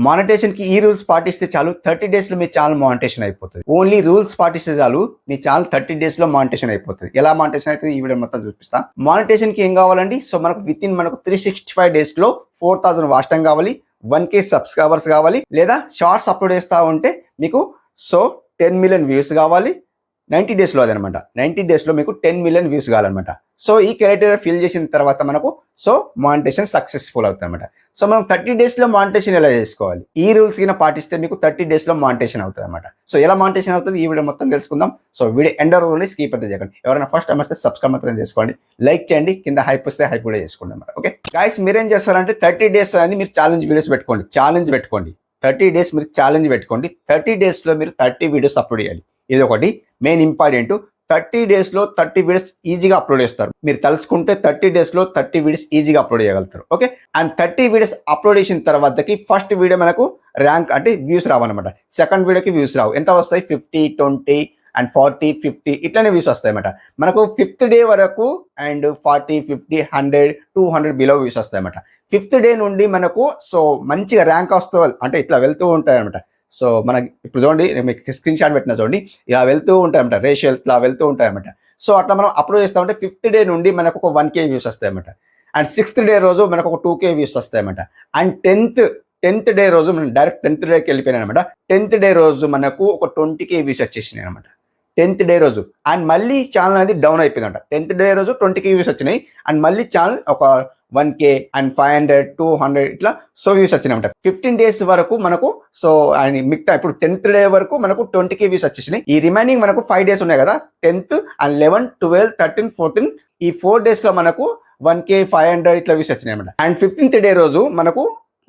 మానిటేషన్ కి ఈ రూల్స్ పాటిస్తే చాలు 30 డేస్ లో మీ ఛానల్ మానిటేషన్ అయిపోతుంది. ఓన్లీ రూల్స్ పాటిస్తే చాలు మీ ఛానల్ 30 డేస్ లో మానిటేషన్ అయిపోతుంది. ఎలా మానిటేషన్ అయితే ఈ వీడియో మొత్తం చూపిస్తా. మానిటేషన్ కి ఏం కావాలండి? సో మనకు విత్ ఇన్ 365 డేస్ లో 4000 వాచ్ టైం కావాలి, 1K సబ్స్క్రైబర్స్ కావాలి, లేదా షార్ట్స్ అప్లోడ్ చేస్తా ఉంటే మీకు 10 మిలియన్ వ్యూస్ కావాలి. 90 డేస్ లో అదనమాట. 90 డేస్ లో మీకు 10 మిలియన్ వ్యూస్ కావాలన్నమాట. సో ఈ క్రైటీరియా ఫిల్ చేసిన తర్వాత మనకు మానిటేషన్ సక్సెస్ఫుల్ అవుతుంది అనమాట. సో మనం 30 డేస్ లో మానిటేషన్ ఎలా చేసుకోవాలి? ఈ రూల్స్ కింద పాటిస్తే మీకు 30 డేస్ లో మానిటేషన్ అవుతుంది అనమాట. సో ఎలా మానిటేషన్ అవుతుంది ఈ వీడియో మొత్తం తెలుసుకుందాం. సో వీడియో ఎండర్ నుండి స్కిప్ అయితే చేయకండి. ఎవరైనా ఫస్ట్ టైం వస్తే సబ్స్క్రైబ్ మాత్రం చేసుకోండి, లైక్ చేయండి, కింద హైప్ వస్తే హైప్ కూడా చేసుకోండి అనమాట. ఓకే గైస్, మీరేం చేస్తారంటే 30 డేస్ అనేది మీరు ఛాలెంజ్ వీడియోస్ పెట్టుకోండి. 30 డేస్ మీరు ఛాలెంజ్ పెట్టుకోండి. 30 డేస్ లో మీరు 30 వీడియోస్ అప్లోడ్ చేయాలి. ఇది ఒకటి మెయిన్ ఇంపార్టెంట్. 30 డేస్ లో 30 వీడియోస్ ఈజీగా అప్లోడ్ చేస్తారు. మీరు తలుసుకుంటే 30 డేస్ లో 30 వీడియోస్ ఈజీగా అప్లోడ్ చేయగలుగుతారు. ఓకే, అండ్ 30 వీడియోస్ అప్లోడ్ చేసిన తర్వాతకి ఫస్ట్ వీడియో మనకు ర్యాంక్ అంటే వ్యూస్ రావన్నమాట. సెకండ్ వీడియోకి వ్యూస్ రావు. ఎంత వస్తాయి? 50, 20 అండ్ 40, 50 ఇట్లానే వ్యూస్ వస్తాయి అన్నమాట. మనకు 5th డే వరకు అండ్ 40, 50, 100, 200 బిలో వ్యూస్ వస్తాయి అన్నమాట. 5th డే నుండి మనకు మంచిగా ర్యాంక్ వస్తూ అంటే ఇట్లా వెళ్తూ ఉంటాయి అనమాట. సో మనకి ఇప్పుడు చూడండి, మీకు స్క్రీన్ షాట్ పెట్టినా చూడండి, ఇలా వెళ్తూ ఉంటాయన్నమాట. రేషియో ఇట్లా వెళ్తూ ఉంటాయన్నమాట. సో అట్లా మనం అప్లోడ్ చేస్తామంటే 5th డే నుండి మనకు ఒక 1K వ్యూస్ వస్తాయన్నమాట. అండ్ 6th డే రోజు మనకు ఒక 2K వ్యూస్ వస్తాయన్నమాట. అండ్ 10th డే రోజు మనం డైరెక్ట్ 10th డేకి వెళ్ళిపోయినా అనమాట. 10th డే రోజు మనకు ఒక 20K వ్యూస్ వచ్చేసినాయి అనమాట. 10th డే రోజు. అండ్ మళ్ళీ ఛానల్ అనేది డౌన్ అయిపోయిందంట. 10th డే రోజు 20K వ్యూస్ వచ్చినాయి. అండ్ మళ్ళీ ఛానల్ ఒక 1K అండ్ 500, 200 ఇట్లా వ్యూస్ వచ్చినాయి. 15 డేస్ వరకు మనకు అండ్ మిగతా ఇప్పుడు 10th డే వరకు మనకు 20K వ్యూస్ వచ్చేసినాయి. ఈ రిమైనింగ్ మనకు 5 డేస్ ఉన్నాయి కదా, 10th అండ్ 11, 12, 13, 14 ఈ 4 డేస్ లో మనకు 1K, 500 ఇట్లా వ్యూస్ వచ్చినాయి అనమాట. అండ్ 15th డే రోజు మనకు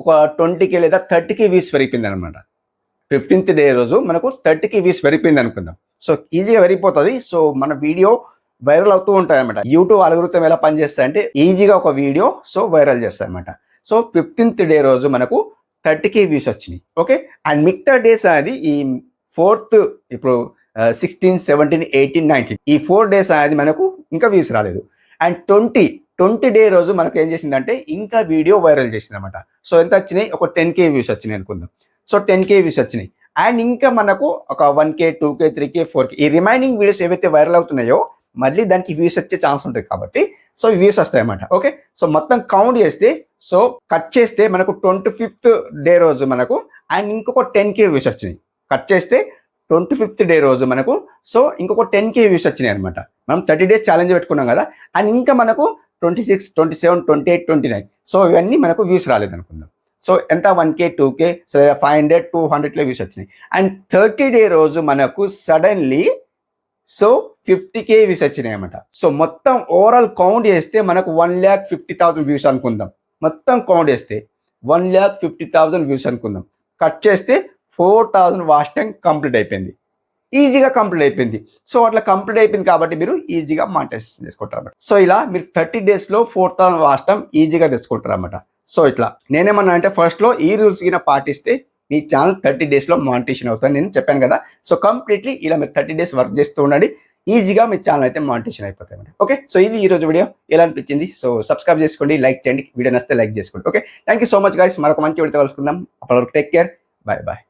ఒక 20K లేదా 30K వ్యూస్ పెరిగిపోయింది అనమాట. 15th డే రోజు మనకు 30K వ్యూస్ పెరిగిపోయింది అనుకుందాం. సో ఈజీగా పెరిగిపోతుంది. సో మన వీడియో వైరల్ అవుతూ ఉంటాయి అనమాట. యూట్యూబ్ అల్గోరిథం ఎలా పనిచేస్తాయంటే ఈజీగా ఒక వీడియో వైరల్ చేస్తాయి అనమాట. సో 15th డే రోజు మనకు 30K వ్యూస్ వచ్చినాయి. ఓకే, అండ్ మిగతా డేస్ అనేది ఈ 4th ఇప్పుడు 16, 17, 18, 19 ఈ 4 డేస్ అనేది మనకు ఇంకా వ్యూస్ రాలేదు. అండ్ 20 డే రోజు మనకు ఏం చేసిందంటే ఇంకా వీడియో వైరల్ చేసింది అనమాట. సో ఎంత వచ్చినాయి? ఒక 10K వ్యూస్ వచ్చినాయి అనుకుందాం. సో 10K వ్యూస్ వచ్చినాయి. అండ్ ఇంకా మనకు ఒక 1K, 2K, 3K, 4K ఈ రిమైనింగ్ వీడియోస్ ఏవైతే వైరల్ అవుతున్నాయో మళ్ళీ దానికి వ్యూస్ వచ్చే ఛాన్స్ ఉంటుంది కాబట్టి వ్యూస్ వస్తాయి అన్నమాట. ఓకే, సో మొత్తం కౌంట్ చేస్తే కట్ చేస్తే మనకు 25th డే రోజు మనకు అండ్ ఇంకొక 10K వ్యూస్ వచ్చినాయి. కట్ చేస్తే 25th డే రోజు మనకు ఇంకొక 10K వ్యూస్ వచ్చినాయి అనమాట. మనం 30 డేస్ ఛాలెంజ్ పెట్టుకున్నాం కదా. అండ్ ఇంకా మనకు 26, 27, 28, 29 ఇవన్నీ మనకు వ్యూస్ రాలేదు అనుకుందాం. ఎంత 1K, 2K, 500, 200 వ్యూస్ వచ్చినాయి. అండ్ 30 డే రోజు మనకు సడన్లీ 50K వ్యూస్ వచ్చినాయి అన్నమాట. మొత్తం ఓవరాల్ కౌంట్ చేస్తే మనకు 1,50,000 వ్యూస్ అనుకుందాం. మొత్తం కౌంట్ చేస్తే 1,50,000 వ్యూస్ అనుకుందాం. కట్ చేస్తే 4,000 వాచ్ టైం కంప్లీట్ అయిపోయింది. ఈజీగా కంప్లీట్ అయిపోయింది. అట్లా కంప్లీట్ అయిపోయింది కాబట్టి మీరు ఈజీగా మానిటైజేషన్ చేసుకుంటారు అన్నమాట. ఇలా మీరు 30 డేస్ లో 4,000 వాచ్ టైం ఈజీగా తెచ్చుకుంటారు అన్నమాట. ఇట్లా నేనేమన్నా అంటే ఫస్ట్ లో ఈ రూల్స్ కింద పాటిస్తే మీ ఛానల్ 30 డేస్ లో మానిటేషన్ అవుతుంది నేను చెప్పాను కదా. కంప్లీట్లీ ఇలా మీరు 30 డేస్ వర్క్ చేస్తూ ఉండండి. ఈజీగా మీ ఛానల్ అయితే మానిటేషన్ అయిపోతాయి. ఓకే, ఇది ఈ రోజు వీడియో ఎలా అనిపించింది? సబ్స్క్రైబ్ చేసుకోండి, లైక్ చేయండి, వీడియో నచ్చితే లైక్ చేసుకోండి. Okay, thank you so much guys. మరొక మంచి వీడియో కలుసుకుందాం. అప్పటి వరకు టేక్ కేర్, బాయ్ బాయ్.